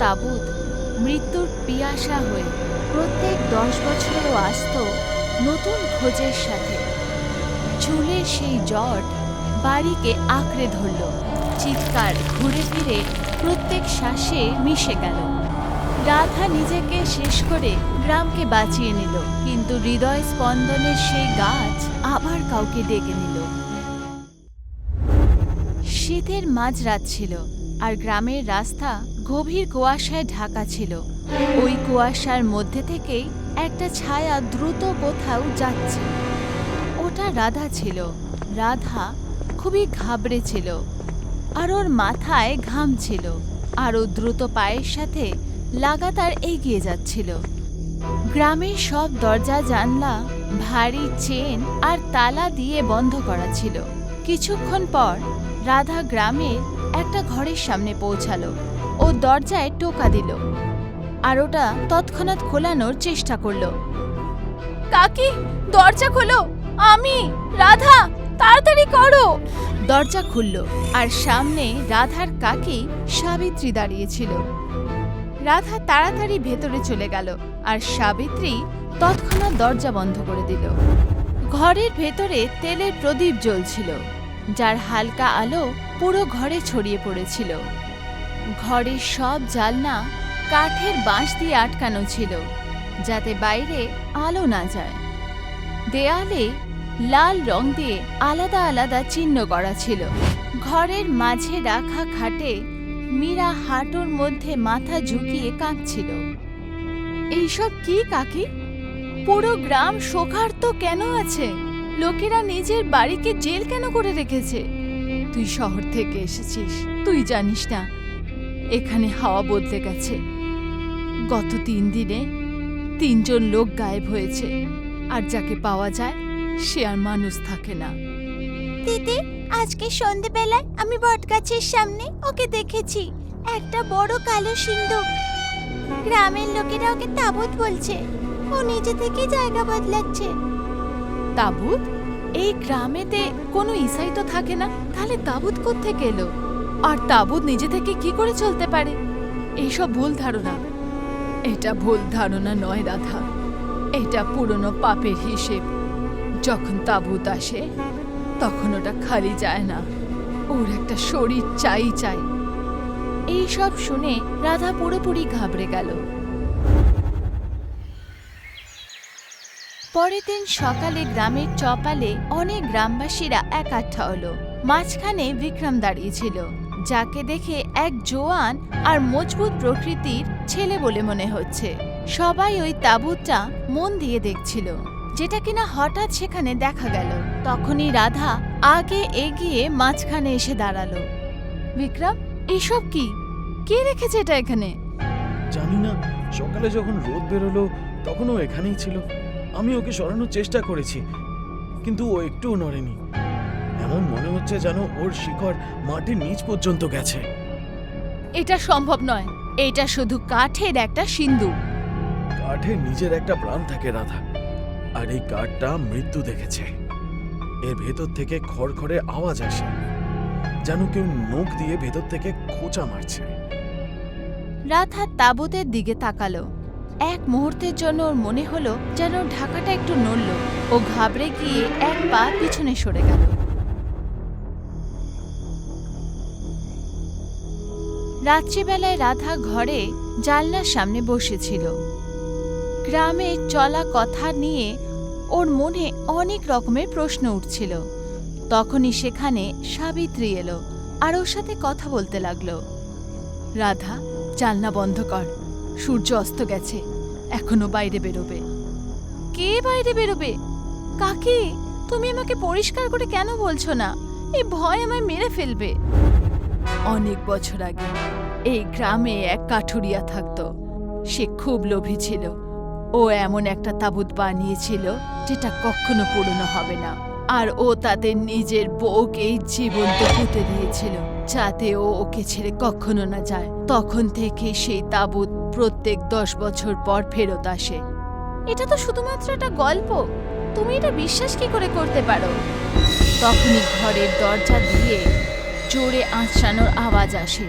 তাঁবুত মৃত্যুর পিয়াসা হয়ে প্রত্যেক 10 বছরেও আসত নতুন খোঁজের সাথে। চুলের সেই জট বাড়িকে আঁকড়ে ধরল, চিৎকার ঘুরে ফিরে প্রত্যেক শ্বাসে মিশে গেল। রাধা নিজেকে শেষ করে গ্রামকে বাঁচিয়ে নিল, কিন্তু হৃদয় স্পন্দনের সেই গাছ আবার কাউকে ডেকে নিল। শীতের মাঝরাত ছিল, আর গ্রামের রাস্তা গভীর কুয়াশায় ঢাকা ছিল। ওই কুয়াশার মধ্যে থেকেই একটা ছায়া দ্রুত কোথাও যাচ্ছে। ওটা রাধা ছিল। রাধা খুবই ঘাবড়ে ছিল, আর ওর মাথায় ঘাম ছিল, আর ও দ্রুত পায়ের সাথে লাগাতার এগিয়ে যাচ্ছিল। গ্রামের সব দরজা জানলা ভারী চেন আর তালা দিয়ে বন্ধ করা ছিল। কিছুক্ষণ পর রাধা গ্রামের একটা ঘরের সামনে পৌঁছালো। ও দরজায় টোকা দিল, আর ওটা তৎক্ষণাৎ খোলানোর চেষ্টা করলো। কাকি, দরজা খোলো, আমি রাধা, তাড়াতাড়ি করো। দরজা খুলল, আর সামনে রাধার কাকি সাবিত্রী দাঁড়িয়েছিল। রাধা তাড়াতাড়ি ভেতরে চলে গেল, আর সাবিত্রী তৎক্ষণাৎ দরজা বন্ধ করে দিল। ঘরের ভেতরে তেলের প্রদীপ জ্বলছিল, যার হালকা আলো পুরো ঘরে ছড়িয়ে পড়েছিল। ঘরের সব জানলা কাঠের বাঁশ দিয়ে আটকানো ছিল, যাতে বাইরে আলো না যায়। দেয়ালে লাল রং দিয়ে আলাদা আলাদা চিহ্ন করা ছিল। ঘরের মাঝে রাখা খাটে মীরা হাঁটুর মধ্যে মাথা ঝুঁকিয়ে কাঁদছিল। এইসব কি কাকি? পুরো গ্রাম শোকার্ত কেন আছে? লোকেরা নিজের বাড়িকে জেল কেন করে রেখেছে? তুই শহর থেকে এসেছিস, তুই জানিস না এখানে হাওয়া বদলে গেছে। গত 3 দিনে 3 জন লোক গায়েব হয়েছে, আর যাকে পাওয়া যায় সে আর মানুষ থাকে না। দিদি, আজকে সন্ধ্যেবেলায় আমি বটগাছের সামনে ওকে দেখেছি, একটা বড় কালো সিন্ধুক। গ্রামের লোকেরা ওকে তাবুত বলছে। ও নিজে থেকে জায়গা বদলাচ্ছে। তাবুত? এই গ্রামেতে কোনো ইসাই তো থাকে না, তাহলে তাবুত কোত্থেকে এলো? আর তাবুত নিজে থেকে কি করে চলতে পারে? এইসব ভুল ধারণা। এটা ভুল ধারণা নয় রাধা, এটা পুরনো পাপের হিসেব। যখন তাবুত আসে তখন ওটা খালি যায় না, ওর একটা শরীর চাই। এইসব শুনে রাধা পুরোপুরি ঘাবড়ে গেল। পরের দিন সকালে গ্রামের চপালে অনেক গ্রামবাসীরা একাঠা হলো। মাঝখানে বিক্রম দাঁড়িয়েছিল, যাকে দেখে এক জোয়ান আর মজবুত প্রকৃতির ছেলে বলে মনে হচ্ছে। সবাই ওই তাঁবুটা মন দিয়ে দেখছিল, যেটা কিনা হঠাৎ সেখানে দেখা গেল। তখনই রাধা আগে এগিয়ে মাঝখানে এসে দাঁড়ালো। বিক্রম, এসব কি? কে রেখেছে এটা এখানে? জানি না, সকালে যখন রোদ বেরোলো তখন ও এখানেই ছিল। আমি ওকে সরানোর চেষ্টা করেছি, কিন্তু ও একটুও নড়েনি। এমন মনে হচ্ছে যেন ওর শিকড় মাটির নিচ পর্যন্ত গেছে। এটা সম্ভব নয়, এটা শুধু কাঠের একটা সিন্ধুক। কাঠের নিজের একটা প্রাণ থাকে রাধা, আর এই কাঠটা মৃত্যু দেখেছে। এর ভেতর থেকে খড়খড়ে আওয়াজ আসে, যেন কেউ নখ দিয়ে ভেতর থেকে খোঁচা মারছে। রাধা তাঁবুতের দিকে তাকালো। এক মুহূর্তের জন্য ওর মনে হলো যেন ঢাকাটা একটু নড়ল। ও ঘাবড়ে গিয়ে এক পা পিছনে সরে গেল। রাত্রিবেলায় রাধা ঘরে জানলার সামনে বসেছিল। গ্রামের চলা কথা নিয়ে ওর মনে অনেক রকমের প্রশ্ন উঠছিল। তখনই সেখানে সাবিত্রী এলো, আর ওর সাথে কথা বলতে লাগলো। রাধা, জানলা বন্ধ কর, সূর্য অস্ত গেছে, এখনো বাইরে বেরোবে। কে বাইরে বেরোবে? কাকি, তুমি আমাকে পরিষ্কার করে কেন বলছো না? এই ভয় আমায় মেরে ফেলবে। অনেক বছর আগে এই গ্রামে এক কাঠুরিয়া থাকতো। সে খুব লোভী ছিল। ও এমন একটা তাঁবুত বানিয়েছিল যেটা কখনো পুরনো হবে না, আর ও তাদের নিজের বউকেই জীবন্ত পুঁতে দিয়েছিল, যাতে ও ওকে ছেড়ে কখনো না যায়। তখন থেকে সেই তাঁবুত প্রত্যেক 10 বছর পর ফেরত আসে। এটা তো শুধুমাত্র একটা গল্প, তুমি এটা বিশ্বাস কি করে করতে পারো? তখনই ঘরের দরজা দিয়ে জোরে আঁচড়ানোর আওয়াজ আসে।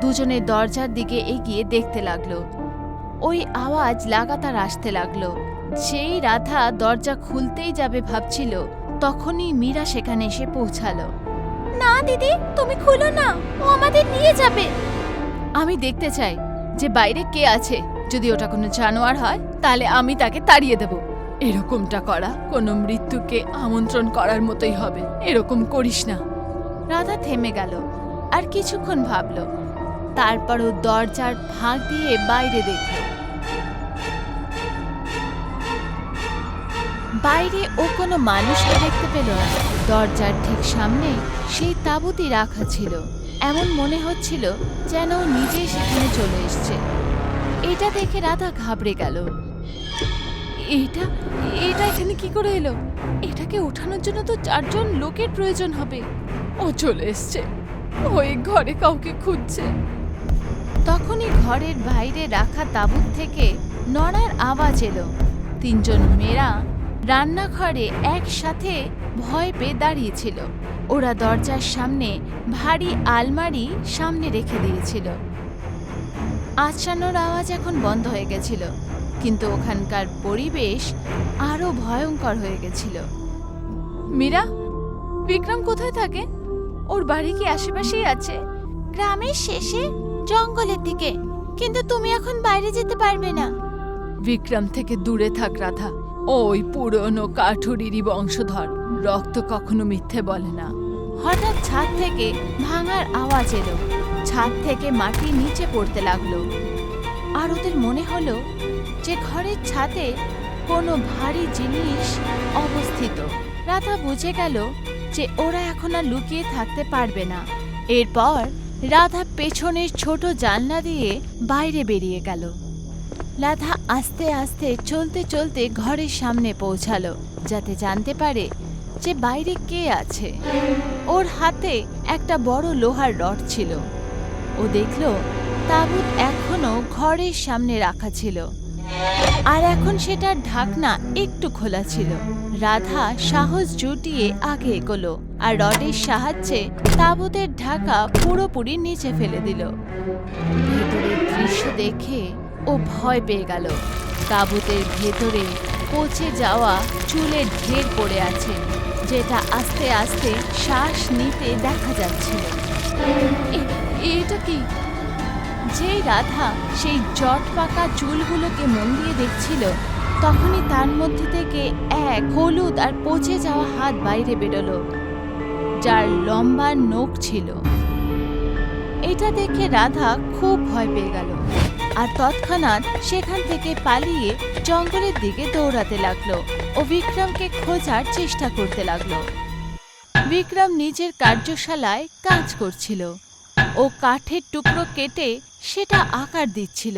দুজনে দরজার দিকে এগিয়ে দেখতে লাগলো। ওই আওয়াজ লাগাতার আসতে লাগলো। যেই রাধা দরজা খুলতেই যাবে ভাবছিল, তখনই মীরা সেখানে এসে পৌঁছালো। না দিদি, তুমি খুলো না, ও আমাদের নিয়ে যাবে। আমি দেখতে চাই যে বাইরে কে আছে। যদি ওটা কোনো জানোয়ার হয় তাহলে আমি তাকে তাড়িয়ে দেব। এরকমটা করা কোনো মৃত্যুকে আমন্ত্রণ করার মতোই হবে। এরকম করিস না। রাধা থেমে গেল আর কিছুক্ষণ ভাবল। তারপরও দরজার ফাঁক দিয়ে বাইরে দেখল। বাইরে ও কোনো মানুষকে দেখতে পেল না। দরজার ঠিক সামনে সেই তাঁবুটি রাখা ছিল। এমন মনে হচ্ছিল যেন ও নিজেই সেখানে চলে এসছে। এটা দেখে রাধা ঘাবড়ে গেল। এটা এটা এখানে কি করে এলো? এটাকে ওঠানোর জন্য তো 4 জন লোকের প্রয়োজন হবে। ও চলে এসছে, ওই ঘরে কাউকে খুঁজছে। তখনই ঘরের বাইরে রাখা তাঁবুত থেকে নড়ার আওয়াজ এলো। 3 জন মেয়েরা রান্নাঘরে একসাথে ভয় পেয়ে দাঁড়িয়েছিল। ওরা দরজার সামনে ভারী আলমারি সামনে রেখে দিয়েছিল। আঁচড়ানোর আওয়াজ এখন বন্ধ হয়ে গেছিল, কিন্তু ওখানকার পরিবেশ আরো ভয়ঙ্কর হয়ে গেছিল। মীরা, বিক্রম কোথায় থাকে? ওর বাড়ি কি আশেপাশেই আছে? গ্রামের শেষে জঙ্গলের দিকে, কিন্তু তুমি এখন বাইরে যেতে পারবে না। বিক্রম থেকে দূরে থাক রাধা। ওই পুরনো কাঠুরিরই বংশধর, রক্ত কখনো মিথ্যে বলে না। হঠাৎ ছাদ থেকে ভাঙার আওয়াজ এলো। ছাদ থেকে মাটি নিচে পড়তে লাগলো। আর ওদের মনে হলো যে ঘরের ছাদে কোনো ভারী জিনিস অবস্থিত। রাধা বুঝে গেল যে ওরা এখন আর লুকিয়ে থাকতে পারবে না। এরপর রাধা পেছনের ছোট জানলা দিয়ে বাইরে বেরিয়ে গেল। রাধা আস্তে আস্তে চলতে চলতে ঘরের সামনে পৌঁছালো, যাতে জানতে পারে যে বাইরে কে আছে। ওর হাতে একটা বড় লোহার রড ছিল। ও দেখল তাঁবুত এখনো ঘরের সামনে রাখা ছিল, আর এখন সেটার ঢাকনা একটু খোলা ছিল। রাধা সাহস জুটিয়ে আগে এগোলো আর রডের সাহায্যে তাঁবুতের ঢাকা পুরোপুরি নিচে ফেলে দিল। ভেতরের দৃশ্য দেখে ও ভয় পেয়ে গেল। তাঁবুতের ভেতরে পচে যাওয়া চুলের ঢের পড়ে আছে, যেটা আস্তে আস্তে শ্বাস নিতে দেখা যাচ্ছিল। এটা কি? যেই রাধা সেই জট পাকা চুলগুলোকে মন দিয়ে দেখছিল, তখনই তার মধ্যে থেকে এক হলুদ আর পচে যাওয়া হাত বাইরে বেরোলো, যার লম্বা নখ ছিল। এটা দেখে রাধা খুব ভয় পেয়ে গেল আর তৎক্ষণাৎ সেখান থেকে পালিয়ে জঙ্গলের দিকে দৌড়াতে লাগলো ও বিক্রমকে খোঁজার চেষ্টা করতে লাগলো। বিক্রম নিজের কার্যশালায় কাজ করছিল। ও কাঠের টুকরো কেটে সেটা আকার দিচ্ছিল।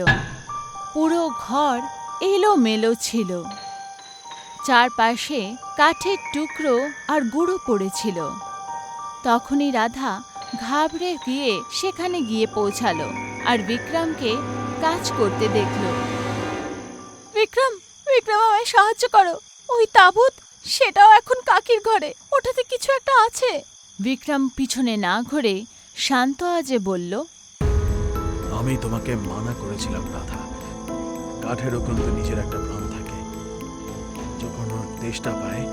পুরো ঘর এলোমেলো ছিল। চারপাশে কাঠের টুকরো আর গুঁড়ো পড়েছিল। তখনই রাধা ঘাবড়ে গিয়ে সেখানে গিয়ে পৌঁছালো আর বিক্রমকে কাজ করতে দেখল। বিক্রম, বিক্রম, আমায় সাহায্য করো। ওই তাঁবুত, সেটাও এখন কাকির ঘরে। ওটাতে কিছু একটা আছে। বিক্রম পিছনে না ঘুরে শান্ত আওয়াজে বলল, আমি তোমাকে মানা করেছিলাম রাধা। কাঠেরও কিন্তু নিজের একটা প্রাণ থাকে। যখন ওর তেষ্টা পায়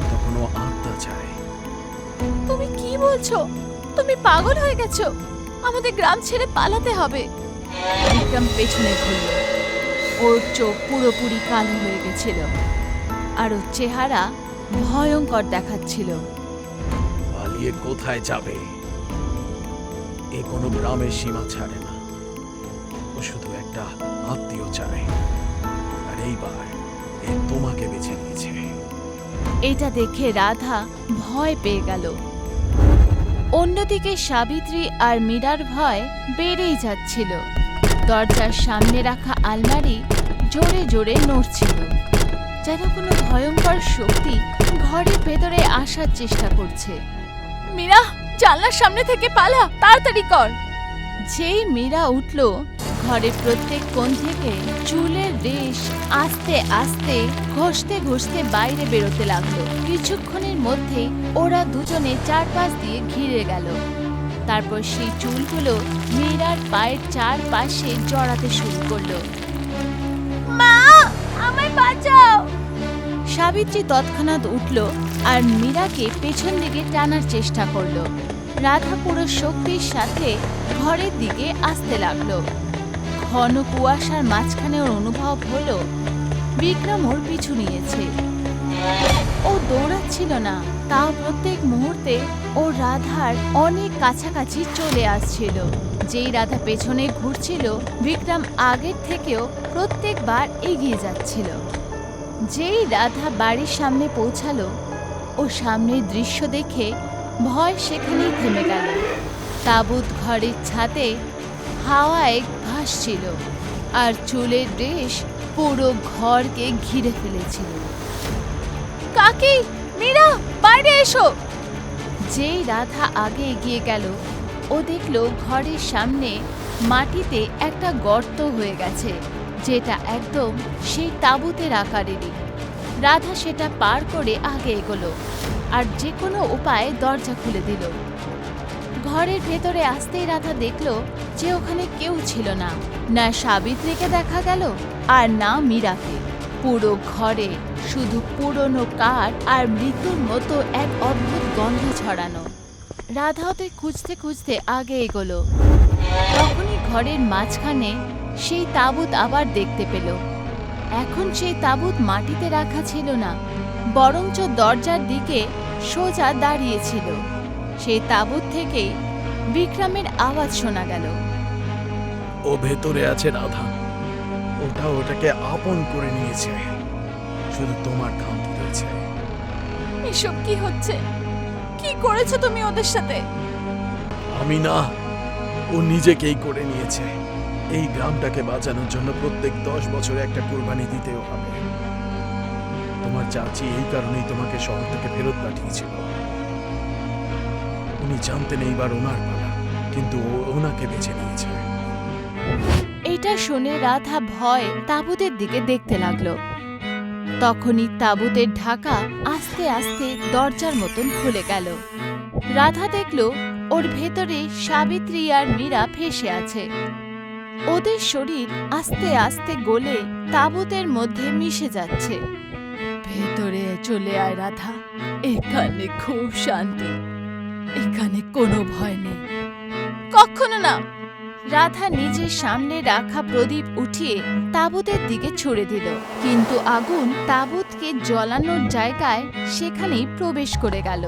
তখন ও আত্মা চায়। তুমি কি বলছো? তুমি পাগল হয়ে গেছো। আমাদের গ্রাম ছেড়ে পালাতে হবে। বিক্রম পেছনে ঘুরল। ওর চোখ পুরোপুরি কালো হয়ে গেছিল আর ওর চেহারা ভয়ঙ্কর দেখাচ্ছিল। পালিয়ে কোথায় যাবে? এ কোনো গ্রামের সীমা ছাড়ে না। ও শুধু একটা আত্মীয় চায়, আর এইবার এ তোমাকে বেছে নিয়েছে। এটা দেখে রাধা ভয় পেয়ে গেল। অন্যদিকে সাবিত্রী আর মীরার ভয় বেড়েই যাচ্ছিল। দরজার সামনে রাখা আলমারি জোরে জোরে নড়ছিল, যেন কোনো ভয়ঙ্কর শক্তি ঘরের ভেতরে আসার চেষ্টা করছে। মীরা, জানলার সামনে থেকে পালা, তাড়াতাড়ি কর। যেই মীরা উঠল, ঘরের প্রত্যেক কোণ থেকে চুলের রেশ আস্তে আস্তে ঘষতে ঘষতে বাইরে বেরোতে লাগলো। কিছুক্ষণের মধ্যে ওরা দুজনে চারপাশ দিয়ে ঘিরে গেল। তারপর সেই চুলগুলো মীরার পায়ের চারপাশে জড়াতে শুরু করলো। মা, আমায় বাঁচাও। সাবিত্রী তৎক্ষণাৎ উঠল আর মীরাকে পেছন দিকে টানার চেষ্টা করলো। রাধা পুরো শক্তির সাথে ঘরের দিকে আসতে লাগলো। ঘন কুয়াশার মাঝখানে ওর অনুভব হলো বিক্রম ওর পিছু নিয়েছে। ও দৌড়াচ্ছিল না, তাও প্রত্যেক মুহূর্তে ও রাধার অনেক কাছাকাছি চলে আসছিল। যেই রাধা পেছনে ঘুরছিল, বিক্রম আগের থেকেও প্রত্যেকবার এগিয়ে যাচ্ছিল। যেই রাধা বাড়ির সামনে পৌঁছালো, ও সামনের দৃশ্য দেখে ভয় সেখানেই থেমে গেল। তাঁবুত ঘরের ছাদে হাওয়ায় ভাসছিল আর চুলের রেশ পুরো ঘরকে ঘিরে ফেলেছিল। কাকি, মীরা, বাইরে এসো। যেই রাধা আগে এগিয়ে গেল, ও দেখলো ঘরের সামনে মাটিতে একটা গর্ত হয়ে গেছে, যেটা একদম সেই তাঁবুতের আকারেরই। রাধা সেটা পার করে আগে এগোলো আর যে কোনো উপায়ে দরজা খুলে দিল। ঘরের ভেতরে আসতেই রাধা দেখল যে ওখানে কেউ ছিল না। না সাবিত্রীকে দেখা গেল আর না মীরাকে। পুরো ঘরে শুধু পুরনো কাঠ আর মৃত্যুর মতো এক অদ্ভুত গন্ধ ছড়ানো। রাধা ওদের খুঁজতে খুঁজতে আগে এগোলো। তখনই ঘরের মাঝখানে সেই তাঁবুত আবার দেখতে পেল। এখন সেই তাঁবুত মাটিতে রাখা ছিল না, বরঞ্চ দরজার দিকে সোজা দাঁড়িয়েছিল। সেই তাঁবুত থেকেই বিক্রমের আওয়াজ শোনা গেল। ও ভেতরে আছে রাধা, ওটা ওটাকে আপন করে নিয়েছে, শুধু তোমার খামতি রয়েছে। এসব কি হচ্ছে? কি করেছো তুমি ওদের সাথে? আমি না, ও নিজেকেই করে নিয়েছে। এই গ্রামটাকে বাঁচানোর জন্য প্রত্যেক 10 বছরে একটা কুরবানি দিতেও হবে। তোমার চাচি এই কারণেই তোমাকে শহর থেকে ফেরত পাঠিয়েছিল। উনি জানতেন এইবার ওনার পালা, কিন্তু ও ওনাকে বেছে নিয়েছে। এটা শুনে রাধা ভয় তাঁবুতের দিকে দেখতে লাগলো। তখনই তাঁবুতের ঢাকা আস্তে আস্তে দরজার মতন খুলে গেল। রাধা দেখল ওর ভেতরে সাবিত্রী আর মীরা ভেসে আছে। ওদের শরীর আস্তে আস্তে গলে তাঁবুতের মধ্যে মিশে যাচ্ছে। ভেতরে চলে আয় রাধা, এখানে খুব শান্তি, এখানে কোনো ভয় নেই। কখনো না। রাধা নিজের সামনে রাখা প্রদীপ উঠিয়ে তাঁবুতের দিকে ছুড়ে দিল, কিন্তু আগুন তাঁবুতকে জ্বলানোর জায়গায় সেখানেই প্রবেশ করে গেল।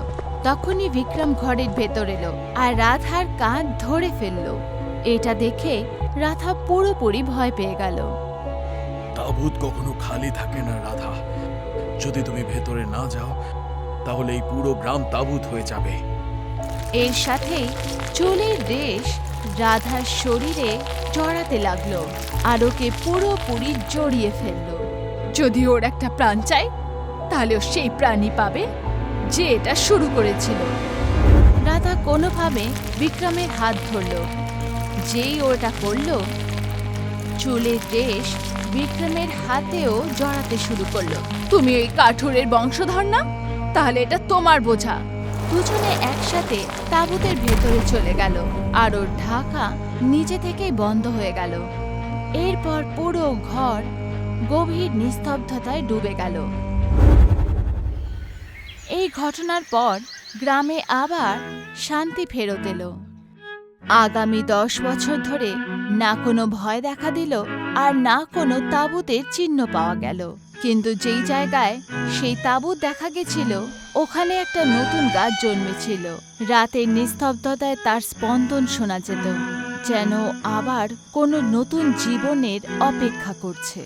তখনই বিক্রম ঘরের ভেতর এলো আর রাধার কাঁধ ধরে ফেলল। এটা দেখে রাধা পুরোপুরি ভয় পেয়ে গেল। তাঁবুত কখনো খালি থাকে না রাধা, যদি তুমি ভেতরে না যাও তাহলে এই পুরো গ্রাম তাঁবুত হয়ে যাবে। এর সাথেই চুলের রেশ রাধার শরীরে জড়াতে লাগলো আর ওকে পুরোপুরি জড়িয়ে ফেলল। যদি ওর একটা প্রাণ চাই, তাহলে ও সেই প্রাণই পাবে যে এটা শুরু করেছিল। রাধা কোনোভাবে বিক্রমের হাত ধরল। যেই ওটা করল, চুলের রেশ বিক্রমের হাতেও জড়াতে শুরু করলো। তুমি ওই কাঠুরের বংশধর না? তাহলে এটা তোমার বোঝা। দুজনে একসাথে তাঁবুতের ভেতরে চলে গেল আর ওর ঢাকা নিজে থেকেই বন্ধ হয়ে গেল। এরপর পুরো ঘর গভীর নিস্তব্ধতায় ডুবে গেল। এই ঘটনার পর গ্রামে আবার শান্তি ফেরত এলো। আগামী 10 বছর ধরে না কোনো ভয় দেখা দিল আর না কোনো তাঁবুতের চিহ্ন পাওয়া গেল। কিন্তু যেই জায়গায় সেই তাঁবুত দেখা গেছিল, ওখানে একটা নতুন গাছ জন্মেছিল। রাতের নিস্তব্ধতায় তার স্পন্দন শোনা যেত, যেন আবার কোনো নতুন জীবনের অপেক্ষা করছে।